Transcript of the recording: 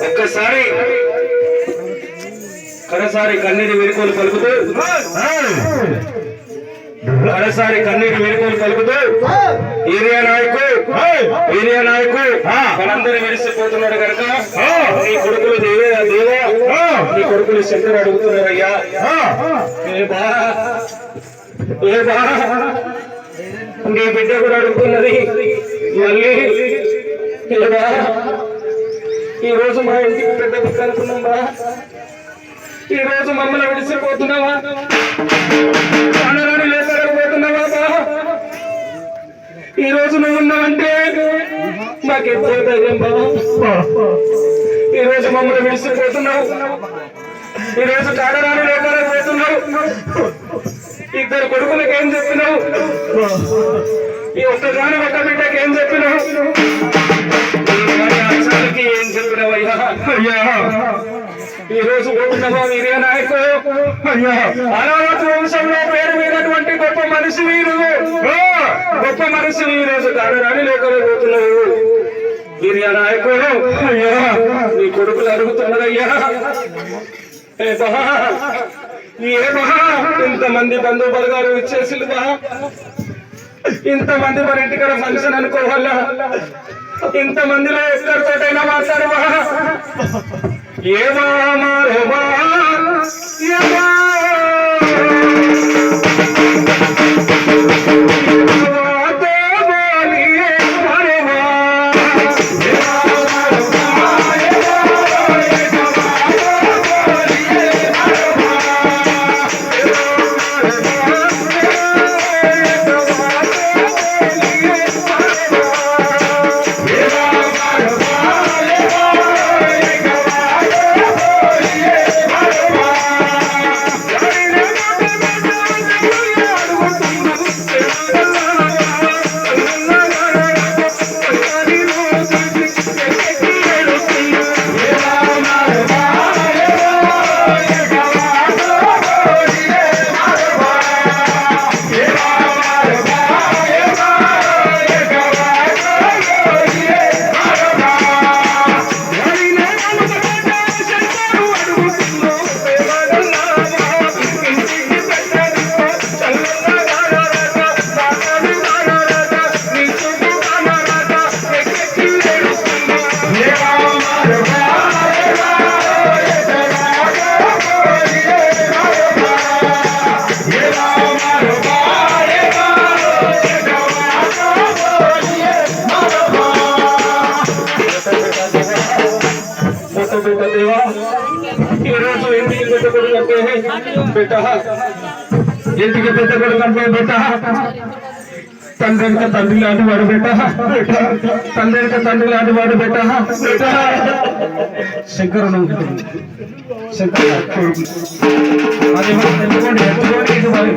ఒక్కసారి కడసారి కన్నీటి వేడుకోలు పలుకుతూ కడసారి కన్నీటి వేడుకోలు పలుకుతూ ఏరియా నాయకు మనందరూ విడిసిపోతున్నాడు కనుక నీ కొడుకులు దేవా నీ కొడుకులు శంకర్ అడుగుతున్నారయ్యా నీ బిడ్డ కూడా అడుగుతున్నది మళ్ళీ ఈ రోజు మా ఇంటికి పెద్ద బిడ్డ అనుకున్నావా ఈ రోజు మమ్మల్ని విడిసిపోతున్నావా ప్రాణాలను లేకపోతున్నావా ఈ రోజు నువ్వు ఉన్నావంటే మాకెంతో ధైర్యం బాబా ఈ రోజు మమ్మల్ని విడిసిపోతున్నావు ఈ రోజు కాడరాని లేకపోతున్నావు ఇద్దరు కొడుకులకు ఏం చెప్పినావు ఈ ఒక్కగాని ఒక బిడ్డకి ఏం చెప్పినావు అక్షరాలకి ఏం చెప్పినావయ్యా ఈ రోజు పోతున్నావా మీరే నాయకు అనామత్ వంశంలో పేరు మీదటువంటి గొప్ప మనిషి వీరు ఈ రోజు కాడరాని లేకపోతున్నావు గిరియా నాయకుడు నీ కొడుకులు అడుగుతున్నారయ్యా ఇంతమంది బంధువు బలగాలు ఇచ్చేసింది బా ఇంతమంది మన ఇంటికాడ ఫంక్షన్ అనుకోవాలా ఇంతమందిలో ఎక్కడితోటైనా మాట్లాడవా ఏమా ఈరోజు ఇంటికి పెద్ద కొడుకు అంటే బిడ్డ ఇంటికి పెద్ద కొడుకు అంటే బిడ్డ తండ్రి వెనుక తండ్రి లాంటి వాడు బిడ్డ తండ్రి వెనుక తండ్రి లాంటి వాడు బిడ్డ శంకరుడు అది ఎత్తుకోండి